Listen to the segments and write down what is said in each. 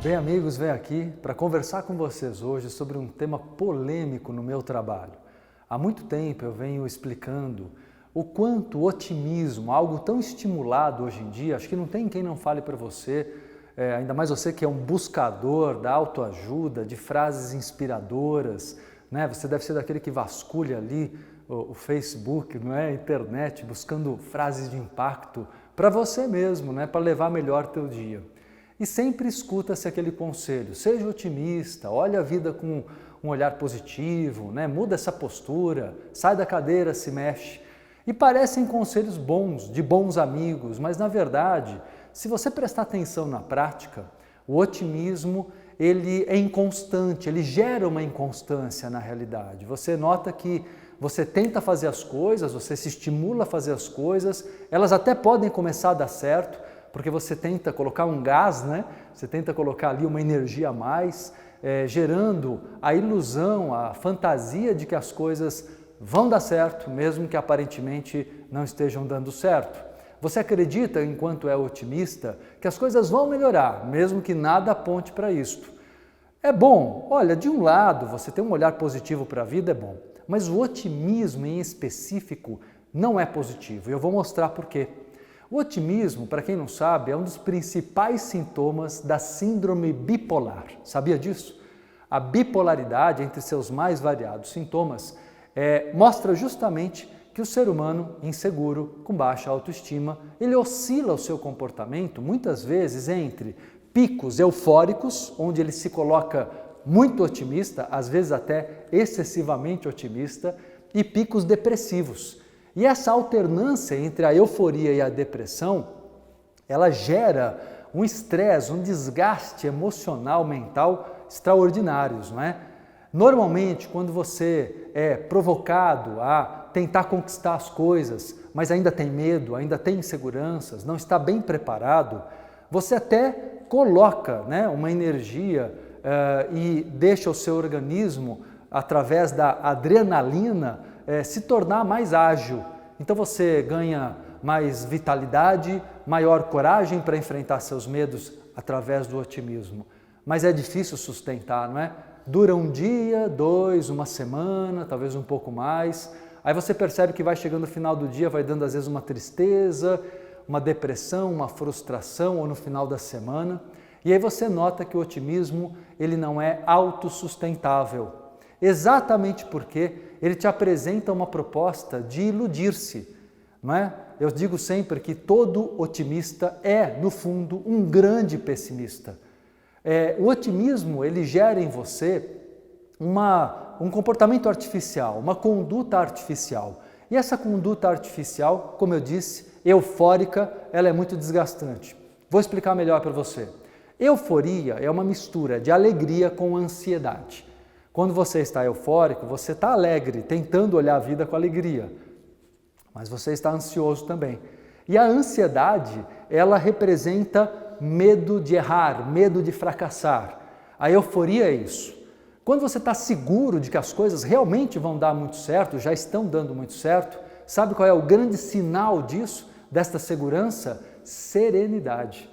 Bem, amigos, venho aqui para conversar com vocês hoje sobre um tema polêmico no meu trabalho. Há muito tempo eu venho explicando o quanto o otimismo, algo tão estimulado hoje em dia, acho que não tem quem não fale para você, ainda mais você que é um buscador da autoajuda, de frases inspiradoras, né? Você deve ser daquele que vasculha ali o Facebook, não é? A internet, buscando frases de impacto para você mesmo, né? Para levar melhor teu dia. E sempre escuta-se aquele conselho, seja otimista, olhe a vida com um olhar positivo, né? Muda essa postura, sai da cadeira, se mexe. E parecem conselhos bons, de bons amigos, mas na verdade, se você prestar atenção na prática, o otimismo ele é inconstante, ele gera uma inconstância na realidade. Você nota que você tenta fazer as coisas, você se estimula a fazer as coisas, elas até podem começar a dar certo, porque você tenta colocar um gás, né? Você tenta colocar ali uma energia a mais, gerando a ilusão, a fantasia de que as coisas vão dar certo, mesmo que aparentemente não estejam dando certo. Você acredita, enquanto é otimista, que as coisas vão melhorar, mesmo que nada aponte para isto. É bom, olha, de um lado, você ter um olhar positivo para a vida é bom, mas o otimismo em específico não é positivo, e eu vou mostrar por quê. O otimismo, para quem não sabe, é um dos principais sintomas da síndrome bipolar. Sabia disso? A bipolaridade, entre seus mais variados sintomas, mostra justamente que o ser humano inseguro, com baixa autoestima, ele oscila o seu comportamento muitas vezes entre picos eufóricos, onde ele se coloca muito otimista, às vezes até excessivamente otimista, e picos depressivos. E essa alternância entre a euforia e a depressão, ela gera um estresse, um desgaste emocional, mental extraordinários, não é? Normalmente, quando você é provocado a tentar conquistar as coisas, mas ainda tem medo, ainda tem inseguranças, não está bem preparado, você até coloca, né, uma energia e deixa o seu organismo, através da adrenalina, se tornar mais ágil. Então você ganha mais vitalidade, maior coragem para enfrentar seus medos através do otimismo. Mas é difícil sustentar, não é? Dura um dia, dois, uma semana, talvez um pouco mais. Aí você percebe que vai chegando no final do dia, vai dando às vezes uma tristeza, uma depressão, uma frustração, ou no final da semana. E aí você nota que o otimismo ele não é autossustentável. Exatamente porque ele te apresenta uma proposta de iludir-se, não é? Eu digo sempre que todo otimista é, no fundo, um grande pessimista. O otimismo, ele gera em você um comportamento artificial, uma conduta artificial. E essa conduta artificial, como eu disse, eufórica, ela é muito desgastante. Vou explicar melhor para você. Euforia é uma mistura de alegria com ansiedade. Quando você está eufórico, você está alegre, tentando olhar a vida com alegria, mas você está ansioso também. E a ansiedade, ela representa medo de errar, medo de fracassar. A euforia é isso. Quando você está seguro de que as coisas realmente vão dar muito certo, já estão dando muito certo, sabe qual é o grande sinal disso, desta segurança? Serenidade.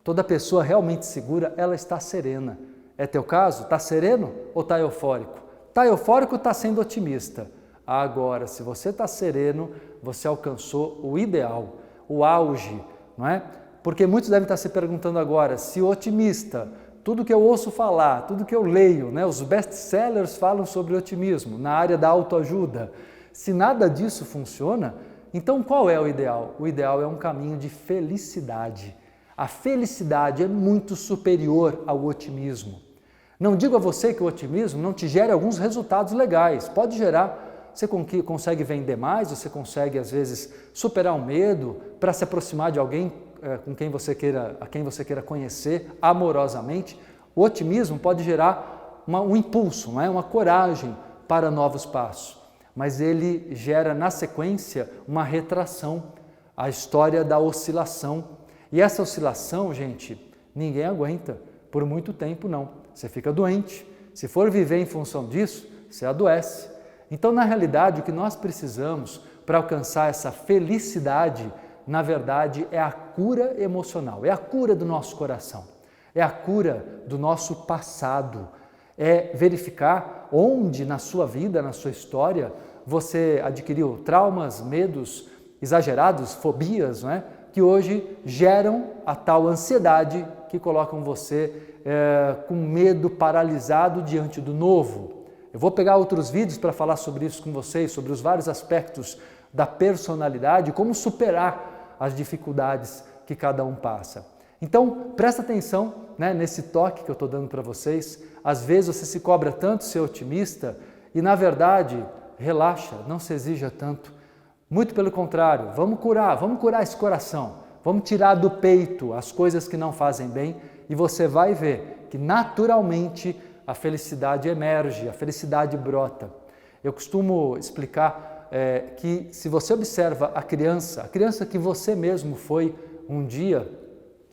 Toda pessoa realmente segura, ela está serena. É teu caso? Está sereno ou está eufórico? Está eufórico ou está sendo otimista? Agora, se você está sereno, você alcançou o ideal, o auge, não é? Porque muitos devem estar se perguntando agora, se otimista, tudo que eu ouço falar, tudo que eu leio, né? Os best-sellers falam sobre otimismo, na área da autoajuda. Se nada disso funciona, então qual é o ideal? O ideal é um caminho de felicidade. A felicidade é muito superior ao otimismo. Não digo a você que o otimismo não te gere alguns resultados legais. Pode gerar, você consegue vender mais, você consegue às vezes superar um medo para se aproximar de alguém a quem você queira conhecer amorosamente. O otimismo pode gerar um impulso, não é? Uma coragem para novos passos. Mas ele gera na sequência uma retração, a história da oscilação. E essa oscilação, gente, ninguém aguenta por muito tempo não. Você fica doente. Se for viver em função disso, você adoece. Então, na realidade, o que nós precisamos para alcançar essa felicidade, na verdade, é a cura emocional, é a cura do nosso coração. é a cura do nosso passado, é verificar onde na sua vida, na sua história, você adquiriu traumas, medos exagerados, fobias, não é? Que hoje geram a tal ansiedade que colocam você com medo, paralisado diante do novo. Eu vou pegar outros vídeos para falar sobre isso com vocês, sobre os vários aspectos da personalidade, como superar as dificuldades que cada um passa. Então, presta atenção, né, nesse toque que eu estou dando para vocês. Às vezes você se cobra tanto ser otimista e, na verdade, relaxa, não se exija tanto. Muito pelo contrário, vamos curar esse coração, vamos tirar do peito as coisas que não fazem bem e você vai ver que naturalmente a felicidade emerge, a felicidade brota. Eu costumo explicar que se você observa a criança que você mesmo foi um dia,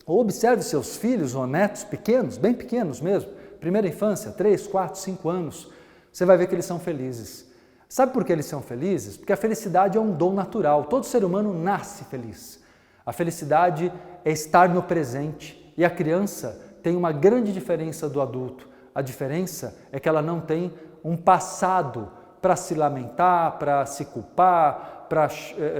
ou observe seus filhos ou netos pequenos, bem pequenos mesmo, primeira infância, 3, 4, 5 anos, você vai ver que eles são felizes. Sabe por que eles são felizes? Porque a felicidade é um dom natural, todo ser humano nasce feliz. A felicidade é estar no presente e a criança tem uma grande diferença do adulto. A diferença é que ela não tem um passado para se lamentar, para se culpar, para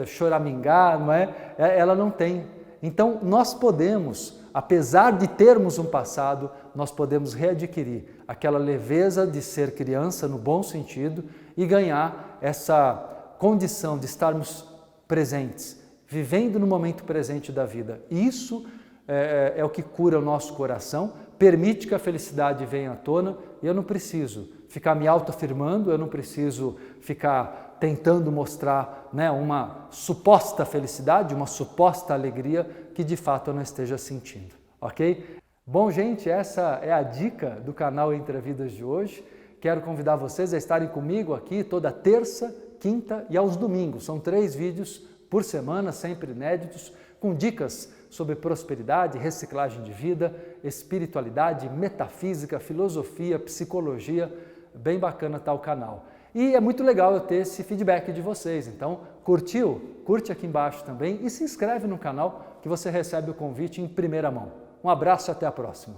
choramingar, não é? Ela não tem. Então nós podemos, apesar de termos um passado, nós podemos readquirir aquela leveza de ser criança no bom sentido e ganhar essa condição de estarmos presentes, vivendo no momento presente da vida. Isso é o que cura o nosso coração, permite que a felicidade venha à tona e eu não preciso ficar me autoafirmando, eu não preciso ficar tentando mostrar, né, uma suposta felicidade, uma suposta alegria que de fato eu não esteja sentindo, ok? Bom, gente, essa é a dica do canal Entre Vidas de hoje. Quero convidar vocês a estarem comigo aqui toda terça, quinta e aos domingos. São 3 vídeos por semana, sempre inéditos, com dicas sobre prosperidade, reciclagem de vida, espiritualidade, metafísica, filosofia, psicologia. Bem bacana tá o canal. E é muito legal eu ter esse feedback de vocês. Então, curtiu? Curte aqui embaixo também e se inscreve no canal que você recebe o convite em primeira mão. Um abraço e até a próxima.